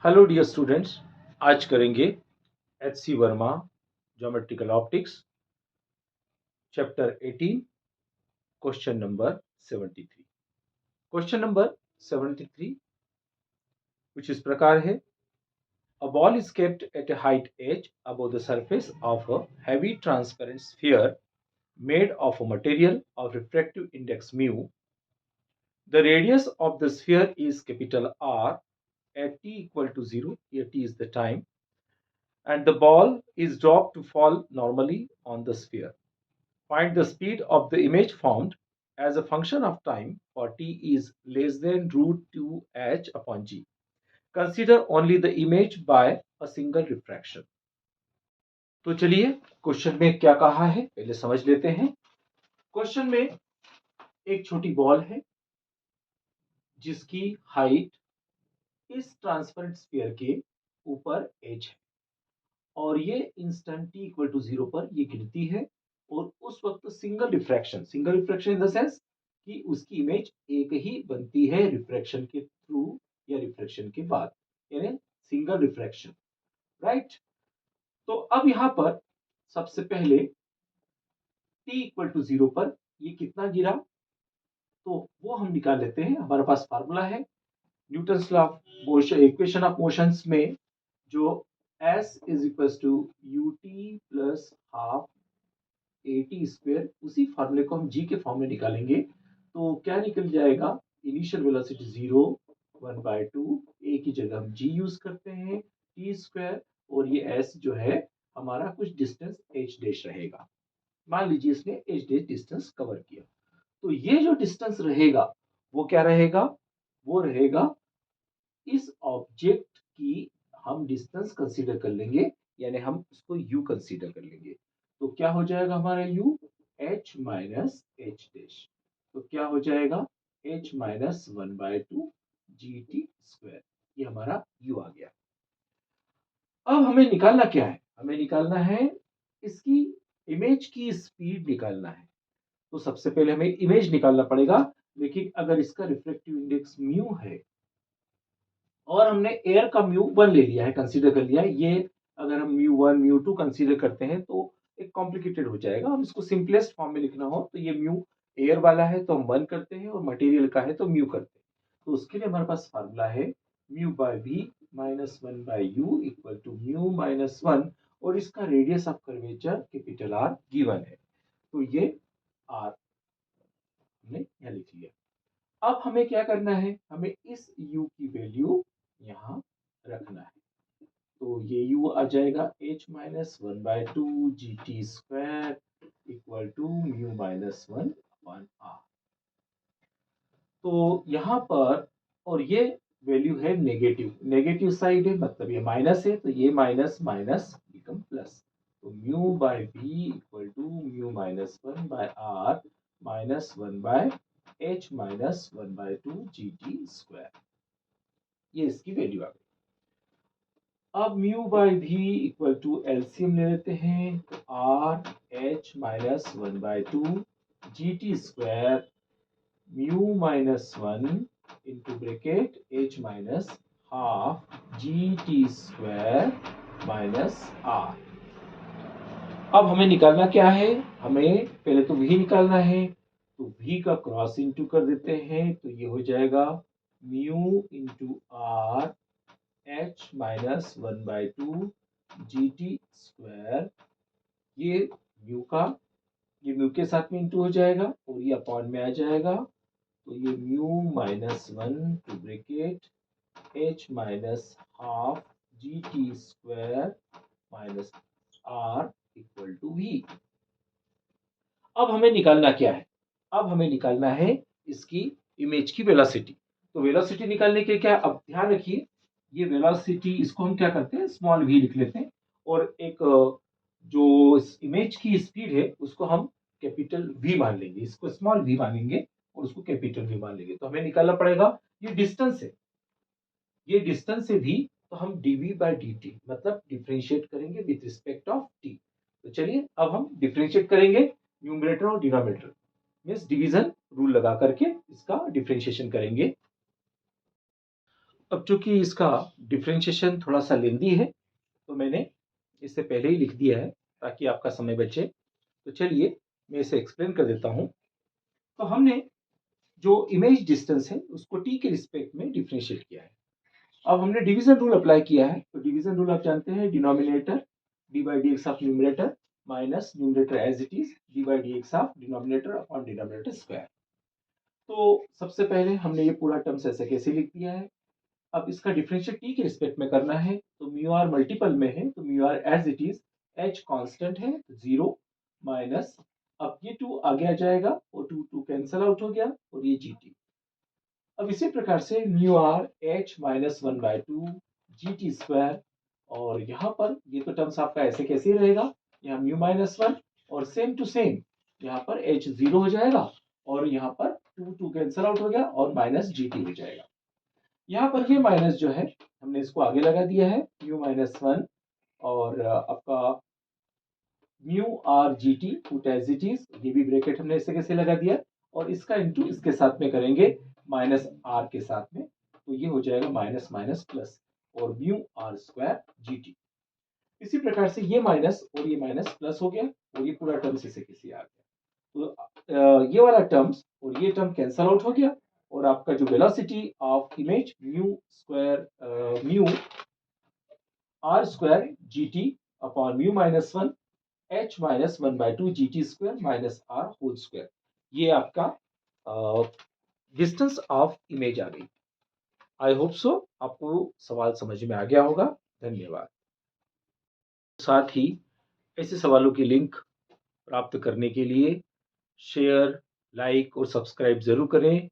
Hello dear students, आज करेंगे H C. Verma geometrical optics chapter 18 question number 73। Question number 73 कुछ इस प्रकार है। A ball is kept at a height h above the surface of a heavy transparent sphere made of a material of refractive index mu. The radius of the sphere is capital R at t equal to 0. Here t is the time, and the ball is dropped to fall normally on the sphere. Find the speed of the image formed as a function of time for t is less than root 2 h upon g. Consider only the image by a single refraction. तो चलिए question में क्या कहा है पहले समझ लेते हैं। क्वेश्चन में एक छोटी बॉल है जिसकी हाइट इस ट्रांसपेरेंट स्फीयर के ऊपर h है और ये इंस्टेंट t इक्वल टू 0 पर ये गिरती है और उस वक्त single refraction in the sense कि उसकी इमेज एक ही बनती है रिफ्रैक्शन के थ्रू या रिफ्रैक्शन के बाद, यानी सिंगल रिफ्रैक्शन, राइट। तो अब यहां पर सबसे पहले t इक्वल टू 0 पर ये कितना गिरा तो वो हम निकाल लेते हैं। हमारे पास फार्मूला है Newton's law of motion, equation of motions में जो s is equal to ut plus half A T square, उसी फार्मूले को हम g के फॉर्म में निकालेंगे तो क्या निकल जाएगा, इनिशियल वेलोसिटी 0 1/2, a की जगह हम g यूज करते हैं t स्क्वायर और ये s जो है हमारा कुछ डिस्टेंस h डैश रहेगा। मान लीजिए इसने h डैश डिस्टेंस कवर किया तो ये जो डिस्टेंस रहेगा वो क्या रहेगा, वो रहेगा इस ऑब्जेक्ट की हम डिस्टेंस कंसीडर कर लेंगे, यानी हम उसको u कंसीडर कर लेंगे तो क्या हो जाएगा हमारा u h minus h dash, तो क्या हो जाएगा h माइनस 1/2 gt स्क्वायर, ये हमारा u आ गया। अब हमें निकालना क्या है, हमें निकालना है इसकी इमेज की स्पीड निकालना है। तो सबसे पहले हमें इमेज निकालना पड़ेगा, लेकिन अगर इसका रिफ्रैक्टिव इंडेक्स म्यू है और हमने एयर का म्यू 1 ले लिया है, कंसीडर कर लिया है, ये अगर हम म्यू 1 म्यू 2 कंसीडर करते हैं तो एक कॉम्प्लिकेटेड हो जाएगा। हम इसको सिंपलेस्ट फॉर्म में लिखना हो तो ये म्यू एयर वाला है तो हम 1 करते हैं और मटेरियल का है तो म्यू करते हैं। तो उसके लिए हमारे पास फार्मूला है mu by V minus 1 by U equal to mu minus 1 और इसका radius of curvature capital R given है तो ये आर हमने यहाँ लिख लिया। अब हमें क्या करना है, हमें इस u की वैल्यू यहाँ रखना है तो ये u आ जाएगा h minus 1/2 gt square equal to mu minus 1 upon R. तो यहाँ पर और ये वैल्यू है नेगेटिव, नेगेटिव साइड है मतलब ये माइनस है तो ये माइनस माइनस बिकम प्लस, तो mu by B equal to mu minus 1 by R minus 1 by h minus 1/2 gt square, ये इसकी वैल्यू आ गई। अब mu by V equal to LCM ले लेते हैं तो R h minus 1/2 gt square mu minus 1 into bracket h minus half gt square minus R. अब हमें निकालना क्या है, हमें पहले तो v निकालना है तो v का क्रॉस इंटू कर देते हैं तो ये हो जाएगा mu into R h minus 1/2 gt square, ये म्यू का ये म्यू के साथ में इंटू हो जाएगा और ये अपॉन में आ जाएगा तो ये mu minus 1 to bracket h minus half gt square minus R equal to V. अब हमें निकालना क्या है, अब हमें निकालना है इसकी इमेज की वेलोसिटी। तो वेलोसिटी निकालने के क्या, अब ध्यान रखिए ये वेलोसिटी इसको हम क्या करते हैं स्मॉल v लिख लेते हैं और एक जो इमेज की स्पीड है उसको हम कैपिटल v मान लेंगे, इसको स्मॉल v मानेंगे और उसको कैपिटल v मान लेंगे। तो हमें निकालना पड़ेगा ये डिस्टेंस है, ये डिस्टेंस है v, तो हम dv बाय dt मतलब डिफरेंशिएट करेंगे विद रिस्पेक्ट ऑफ t। तो चलिए अब हम डिफरेंशिएट करेंगे न्यूमरेटर और डिनोमिनेटर, मींस डिवीजन रूल लगा करके इसका डिफरेंशिएशन करेंगे। अब चूंकि इसका डिफ्रेंशिएशन थोड़ा सा लेंदी है तो मैंने इससे पहले ही लिख दिया है ताकि आपका समय बचे। तो चलिए मैं इसे एक्सप्लेन कर देता हूँ। तो हमने जो इमेज डिस्टेंस है उसको टी के रिस्पेक्ट में डिफ्रेंशिएट किया है। अब हमने डिवीजन रूल अप्लाई किया है। तो डिवीजन रूल आप जानते हैं, denominator D by D X of numerator minus numerator as it is D by D X of denominator upon denominator square. तो सबसे पहले हमने ये पूरा टर्म्स ऐसे कैसे लिख दिया है। अब इसका डिफरेंशियल टी के रिस्पेक्ट में करना है तो म्यू आर मल्टीपल में है तो mu R as it is, H constant है तो 0 माइनस, अब ये 2 आगे आ जाएगा और 2 2 कैंसिल आउट हो गया और ये जी टी। अब इसी प्रकार से mu R H minus 1/2 G T square, और यहाँ पर ये तो टर्म्स आपका ऐसे कैसे ही रहेगा, यहाँ म्यू माइनस 1 और सेम टू सेम यहाँ पर एच 0 हो जाएगा और यहाँ पर 2 2 कैंसिल आउट हो गया और माइनस जी टी हो जाएगा। यहाँ पर ये माइनस जो है हमने इसको आगे लगा दिया है म्यू माइनस 1 और आपका mu R G T put as it is, ये भी ब्रैकेट हमने इसे कैसे लगा दिया और इसका इंटू इसके साथ में करेंगे माइनस आर के साथ में, तो ये हो जाएगा माइनस माइनस प्लस और mu R square G T. इसी प्रकार से ये माइनस और ये माइनस प्लस हो गया और ये पूरा टर्म्स इसे कैसे आ गया। तो ये वाला टर्म्स और ये टर्म कैंसल आउट हो गया और आपका जो velocity of image mu square mu R square G T upon mu minus 1 H minus 1/2 G T square minus R whole square, ये आपका डिस्टेंस ऑफ इमेज आ गई। आई होप सो आपको सवाल समझ में आ गया होगा। धन्यवाद। साथ ही ऐसे सवालों की लिंक प्राप्त करने के लिए शेयर, लाइक और सब्सक्राइब जरूर करें।